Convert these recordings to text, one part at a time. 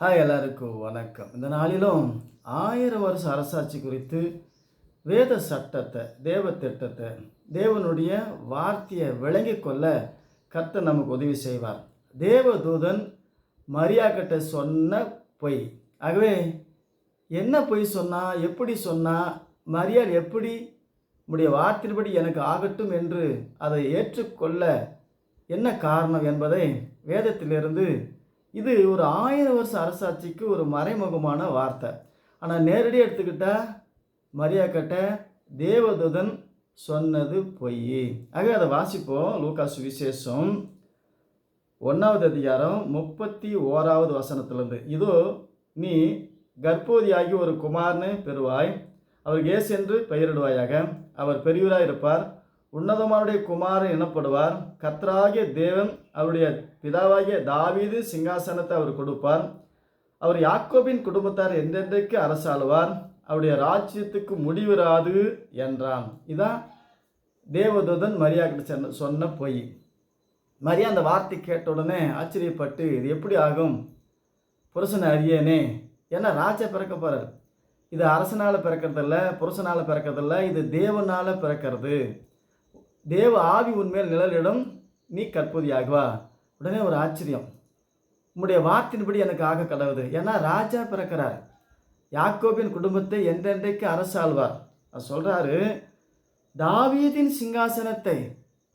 எல்லாருக்கும் வணக்கம். இந்த நாளிலும் 1000 வருஷ அரசாட்சி குறித்து வேத சட்டத்தை, தேவ திட்டத்தை, தேவனுடைய வார்த்தையை விளங்கிக் கொள்ள கர்த்தர் நமக்கு உதவி செய்வார். தேவதூதன் மரியா கிட்ட சொன்ன பொய். ஆகவே என்ன பொய் சொன்னா, எப்படி சொன்னா, மரியாள் எப்படி உம்முடைய வார்த்தையின்படி எனக்கு ஆகட்டும் என்று அதை ஏற்றுக்கொள்ள என்ன காரணம் என்பதை வேதத்திலிருந்து இது ஒரு 1000 வருஷ அரசாட்சிக்கு ஒரு மறைமுகமான வார்த்தை. ஆனால் நேரடியாக எடுத்துக்கிட்டால் மரியா கிட்ட தேவதூதன் சொன்னது பொய். ஆக அதை வாசிப்போம். லூக்கா சுவிசேஷம் 1வது அதிகாரம் 31வது வசனத்திலிருந்து. இதோ நீ கர்ப்பவதியாகி ஒரு குமாரனை பெறுவாய், அவர் இயேசு என்று பெயரிடுவாயாக. அவர் பெரியவராய் இருப்பார், உன்னதமானுடைய குமாரன் எனப்படுவார். கர்த்தராகிய தேவன் அவருடைய பிதாவாகிய தாவீது சிங்காசனத்தை அவர் கொடுப்பார். அவர் யாக்கோபின் குடும்பத்தார் என்றென்றைக்கு அரசாளுவார், அவருடைய ராஜ்யத்துக்கு முடிவிராது என்றான். இதான் தேவதூதன் மரியா கிட்ட சொன்ன பொய். மரியா அந்த வார்த்தை கேட்ட உடனே ஆச்சரியப்பட்டு, இது எப்படி ஆகும், புருஷனை அறியேனே, ஏன்னா ராஜா பிறக்க போறார். இது அரசனால் பிறக்கிறதில்ல, புருஷனால் பிறக்கிறதில்ல, இது தேவனால் பிறக்கிறது. தேவ ஆவி உன்மேல் நிழலிடும், நீ கற்பதியாகுவா. உடனே ஒரு ஆச்சரியம், உம்முடைய வார்த்தையின்படி எனக்கு ஆக கடவுது. ஏன்னா ராஜா பிறக்கிறார், யாக்கோபின் குடும்பத்தை என்றென்றைக்கு அரசாழ்வார். அவர் சொல்கிறாரு, தாவீதின் சிங்காசனத்தை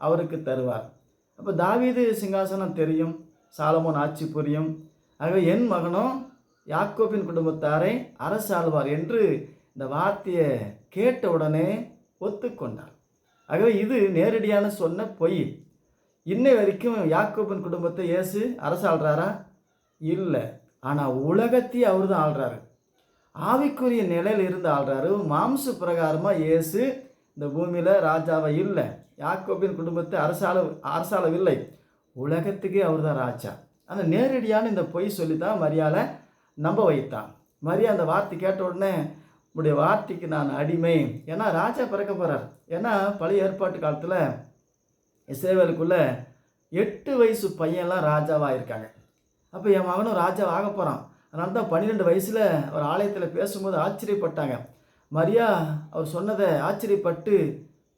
அவருக்கு தருவார். அப்போ தாவீது சிங்காசனம் தெரியும், சாலமோன் ஆட்சி புரியும். ஆகவே என் மகனும் யாக்கோபின் குடும்பத்தாரை அரசாழ்வார் என்று இந்த வார்த்தையை கேட்ட உடனே ஒத்துக்கொண்டார். ஆகவே இது நேரடியான சொன்ன பொய். இன்னை வரைக்கும் யாக்கோபின் குடும்பத்தை இயேசு அரசாள்றாரா? இல்லை. ஆனால் உலகத்தையே அவர் தான் ஆள்றாரு. ஆவிக்குரிய நிலையில் இருந்து ஆள்றாரு. மாம்ச பிரகாரமாக இயேசு இந்த பூமியில் ராஜாவை இல்லை, யாக்கோபின் குடும்பத்தை அரசாளவில்லை, உலகத்துக்கே அவர் தான் ராஜா. ஆனால் நேரடியான இந்த பொய் சொல்லி தான் மரியாதை நம்ப வைத்தான். மரியா அந்த வார்த்தை கேட்ட உடனே, உடைய வார்த்தைக்கு நான் அடிமை, ஏன்னா ராஜா பிறக்க போகிறார். ஏன்னா பழைய ஏற்பாட்டு காலத்தில் இஸ்ரவேலுக்குள்ள 8 வயசு பையன்லாம் ராஜாவாக இருக்காங்க. அப்போ என் மகனும் ராஜா ஆக போகிறான். அதனால தான் 12 வயசில் ஒரு ஆலயத்தில் பேசும்போது ஆச்சரியப்பட்டாங்க. மரியா அவர் சொன்னதை ஆச்சரியப்பட்டு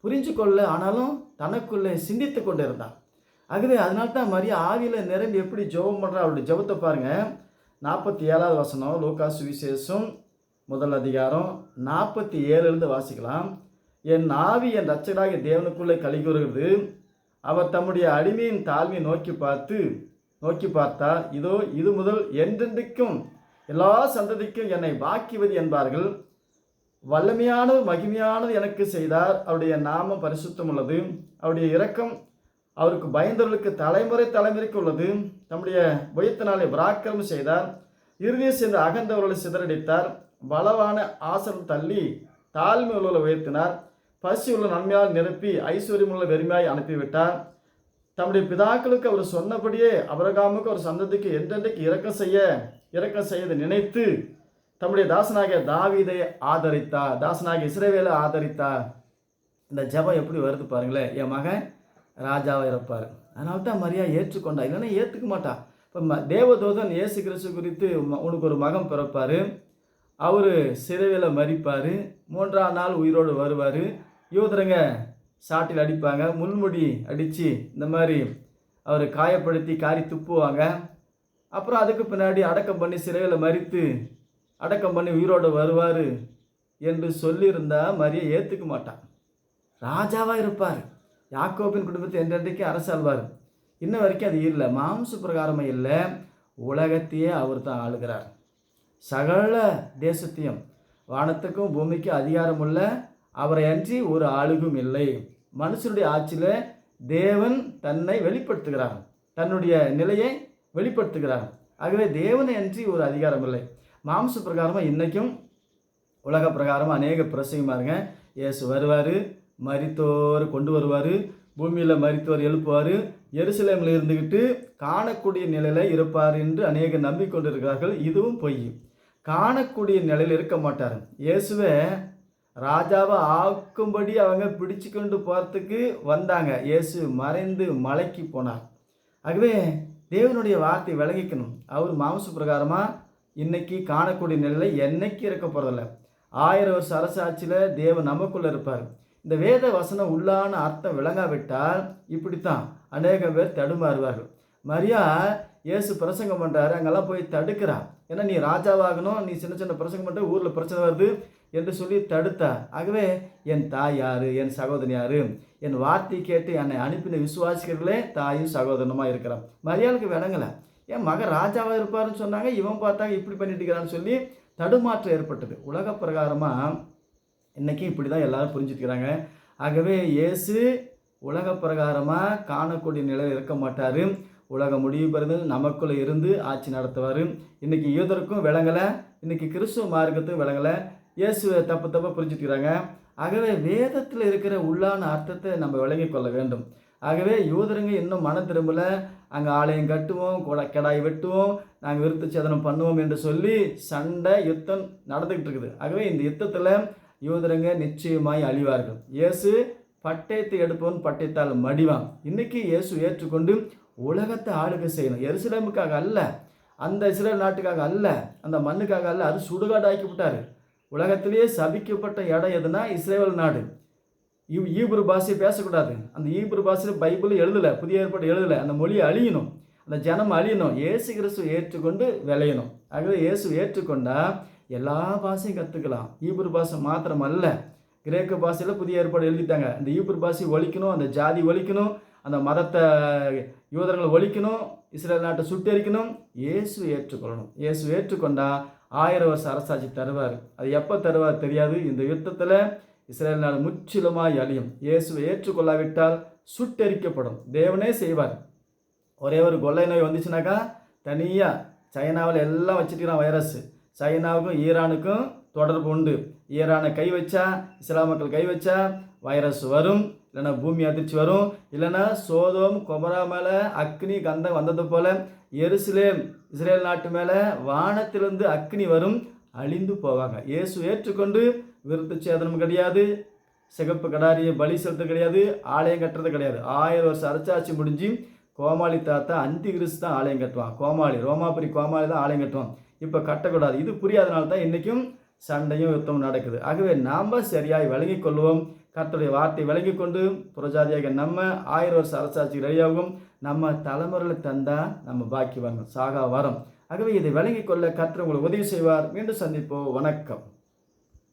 புரிஞ்சு கொள்ள, ஆனாலும் தனக்குள்ளே சிந்தித்து கொண்டு இருந்தான். ஆகவே அதனால தான் மரியா ஆவியில் நிரம்பி எப்படி ஜெபம் பண்ணுறா. அவருடைய ஜெபத்தை பாருங்கள். 47வது வசனம், லூக்கா சுவிசேஷம் 1 அதிகாரம் 47 வாசிக்கலாம். என் ஆவி என் இரட்சகராகிய தேவனுக்குள்ளே கலிகூறுகிறது. அவர் தம்முடைய அடிமையின் தாழ்மையை நோக்கி பார்த்தார். இதோ இது முதல் என்றென்றைக்கும் எல்லா சந்ததிக்கும் என்னை பாக்கியவதி என்பார்கள். வல்லமையானது மகிமையானது எனக்கு செய்தார். அவருடைய நாமம் பரிசுத்தம் உள்ளது. அவருடைய இரக்கம் அவருக்கு பயந்தவர்களுக்கு தலைமுறைக்கு உள்ளது. தம்முடைய பயத்தினாலே பராக்கிரமம் செய்தார். இறுதியை சேர்ந்து அகந்தவர்களை சிதறடித்தார். பலவான ஆசனம் தள்ளி தாழ்மை உள்ள உயர்த்தினார். பசி உள்ள நன்மையால் நிரப்பி ஐஸ்வர்யமுள்ள வெறுமையாய் அனுப்பிவிட்டார். தம்முடைய பிதாக்களுக்கு அவர் சொன்னபடியே அபிரகாமுக்கு ஒரு சந்ததிக்கு என்றென்றைக்கு இரக்கம் செய்து நினைத்து தம்முடைய தாசனாகிய தாவீதை ஆதரித்தார், தாசனாகிய இஸ்ரவேலை ஆதரித்தார். இந்த ஜெபம் எப்படி வருது பாருங்களேன். என் மகன் ராஜாவாக இருப்பார். அதனால தான் மரியா ஏற்றுக்கொண்டா, இல்லைன்னா ஏற்றுக்க மாட்டான். இப்போ தேவதூதன் இயேசு கிறிஸ்து குறித்து உனக்கு ஒரு மகன் பிறப்பார், அவர் சிறைவில் மரிப்பார், 3ஆம் நாள் உயிரோடு வருவார். யூதருங்க சாட்டில் அடிப்பாங்க, முள்முடி அடித்து இந்த மாதிரி அவர் காயப்படுத்தி காரி துப்புவாங்க. அப்புறம் அதுக்கு பின்னாடி அடக்கம் பண்ணி சிறையில் மரித்து அடக்கம் பண்ணி உயிரோடு வருவார் என்று சொல்லியிருந்தால் மரியா ஏற்றுக்க மாட்டான். ராஜாவாக இருப்பார், யாக்கோபின் குடும்பத்தை என்றென்றைக்கு அரசாழ்வார். இன்ன வரைக்கும் அது இல்லை, மாம்ச பிரகாரமே இல்லை, உலகத்தையே அவர் தான் ஆளுகிறார். சகல தேசத்தையும், வானத்துக்கும் பூமிக்கும் அதிகாரமுள்ள அவரை அன்றி ஒரு ஆளுகும் இல்லை. மனுஷனுடைய ஆட்சியில் தேவன் தன்னை வெளிப்படுத்துகிறார், தன்னுடைய நிலையை வெளிப்படுத்துகிறார். ஆகவே தேவனை அன்றி ஒரு அதிகாரம் இல்லை. மாம்ச பிரகாரமாக இன்றைக்கும் உலக பிரகாரமாக அநேக பிரசங்கமாருங்க. இயேசு வருவார், மரித்தோர் கொண்டு வருவார், பூமியில் மரித்தோர் எழுப்புவார், எருசலேமில் இருந்துக்கிட்டு காணக்கூடிய நிலையில் இருப்பார் என்று அநேக நம்பிக்கொண்டிருக்கிறார்கள். இதுவும் பொய். காணக்கூடிய நிலையில் இருக்க மாட்டார். இயேசுவை ராஜாவை ஆக்கும்படி அவங்க பிடிச்சு கொண்டு போகிறதுக்கு வந்தாங்க. இயேசு மறைந்து மலைக்கு போனார். ஆகவே தேவனுடைய வார்த்தை விளங்கிக்கணும். அவர் மாம்ச பிரகாரமாக இன்னைக்கு காணக்கூடிய நிலையில் என்னைக்கு இருக்க போகிறதில்ல. 1000 வருஷ அரசாட்சியில் தேவன் நமக்குள்ளே இருப்பார். இந்த வேத வசனம் உள்ளான அர்த்தம் விளங்காவிட்டால் இப்படித்தான் அநேக பேர் தடுமாறுவார்கள். மரியா இயேசு பிரசங்கம் பண்ணுறாரு, அங்கெல்லாம் போய் தடுக்கிறா. ஏன்னா நீ ராஜாவாகணும், நீ சின்ன சின்ன பிரசங்கம் பண்ணுற, ஊரில் பிரச்சனை வருது என்று சொல்லி தடுத்தா. ஆகவே என் தாய் யார், என் சகோதரன் யார், என் வார்த்தை கேட்டு என்னை அனுப்பின விசுவாசிகளே தாயும் சகோதரனுமா இருக்கிறான். மரியாளுக்கு விளங்கலை. என் மகன் ராஜாவாக இருப்பாருன்னு சொன்னாங்க, இவன் பார்த்தாங்க இப்படி பண்ணிட்டு இருக்கிறான்னு சொல்லி தடுமாற்றம் ஏற்பட்டது. உலக பிரகாரமாக இன்றைக்கி இப்படி தான் எல்லோரும் புரிஞ்சுக்கிறாங்க. ஆகவே இயேசு உலக பிரகாரமாக காணக்கூடிய நிலையில் இருக்க மாட்டார். உலக முடிவு பெறுது நமக்குள்ளே இருந்து ஆட்சி நடத்துவார். இன்றைக்கி யூதருக்கும் விளங்கலை, இன்றைக்கி கிறிஸ்துவ மார்க்கத்துக்கும் விளங்கலை. இயேசுவை தப்பாக புரிஞ்சுக்கிறாங்க. ஆகவே வேதத்தில் இருக்கிற உள்ளான அர்த்தத்தை நம்ம விளங்கி கொள்ள வேண்டும். ஆகவே யூதருங்க இன்னும் மனம் திரும்பலை. அங்கே ஆலயம் கட்டுவோம், கெடாய் வெட்டுவோம், நாங்கள் விருத்த சேதனம் பண்ணுவோம் என்று சொல்லி சண்டை யுத்தம் நடந்துக்கிட்டு இருக்குது. ஆகவே இந்த யுத்தத்தில் யூதருங்க நிச்சயமாய் அழிவார்கள். இயேசு பட்டயத்தை எடுப்பவன் பட்டயத்தால் மடிவான். இன்றைக்கி இயேசு ஏற்றுக்கொண்டு உலகத்தை ஆளுகை செய்யணும். எருசலேமுக்காக அல்ல, அந்த இஸ்ரேல் நாட்டுக்காக அல்ல, அந்த மண்ணுக்காக அல்ல. அது சுடுகாடாக்கி விட்டார். உலகத்திலேயே சபிக்கப்பட்ட இடம் எதுனா இஸ்ரேல் நாடு. ஈப்ரு பாஷை பேசக்கூடாது. அந்த ஈப்ரு பாஷையில் பைபிள் எழுதலை, புதிய ஏற்பாடு எழுதலை. அந்த மொழி அழியணும், அந்த ஜனம் அழியணும். இயேசு கிறிஸ்து ஏற்றுக்கொண்டு விளையணும். ஆகவே இயேசு ஏற்றுக்கொண்டால் எல்லா பாஷையும் கற்றுக்கலாம். ஈப்ரு பாஷை மாத்திரம் அல்ல, கிரேக்க பாஷையில் புதிய ஏற்பாடு எழுதிட்டாங்க. அந்த ஈப்ரு பாஷை ஒழிக்கணும், அந்த ஜாதி ஒழிக்கணும், அந்த மதத்தை யூதர்களை ஒழிக்கணும், இஸ்ரேல் நாட்டை சுட்டெரிக்கணும். இயேசு ஏற்றுக்கொள்ளணும். இயேசு ஏற்றுக்கொண்டால் 1000 வருஷ அரசாட்சி தருவார். அது எப்போ தருவார் தெரியாது. இந்த யுத்தத்தில் இஸ்ரேல் நாடு முற்றிலுமாய் அழியும். இயேசுவை ஏற்றுக்கொள்ளாவிட்டால் சுட்டெரிக்கப்படும். தேவனே செய்வார். ஒரே ஒரு கொள்ளை நோய் வந்துச்சுனாக்கா தனியாக சைனாவில் எல்லாம் வச்சுருக்கிறான் வைரஸ். சைனாவுக்கும் ஈரானுக்கும் தொடர்பு உண்டு. ஈரானை கை வச்சா, இஸ்லாம் மக்கள் கை வச்சா வைரஸ் வரும், இல்லைன்னா பூமி அதிர்ச்சி வரும், இல்லைன்னா சோதோம் கொமரா மேலே அக்னி கந்தம் வந்தது போல் எருசலேம் இஸ்ரேல் நாட்டு மேலே வானத்திலிருந்து அக்னி வரும், அழிந்து போவாங்க. இயேசு ஏற்றுக்கொண்டு விருத்த சேதனம் கிடையாது, சிகப்பு கடாரியை பலி செலுத்த கிடையாது, ஆலயம் கட்டுறது கிடையாது. 1000 வருஷம் அரசாட்சி முடிஞ்சு கோமாளி தாத்தா அந்தி கிறிஸ்து தான் ஆலயம் கட்டுவான். கோமாளி, ரோமாபுரி கோமாளி தான் ஆலயம் கட்டுவான். இப்போ கட்டக்கூடாது. இது புரியாதனால தான் இன்றைக்கும் சண்டையும் யுத்தமும் நடக்குது. ஆகவே நாம் சரியாய் விளங்கி கொள்வோம். கர்த்தருடைய வார்த்தை விளங்கி கொண்டு புறஜாதியாக நம்ம 1000 வருஷ அரசாட்சி ரெடியாகும். நம்ம தலைமுறையில் தந்தால் நம்ம பாக்கி வாங்க சாகா வரம். ஆகவே இதை விளங்கி கொள்ள கர்த்தர் உங்களுக்கு உதவி செய்வார். மீண்டும் சந்திப்போம். வணக்கம்.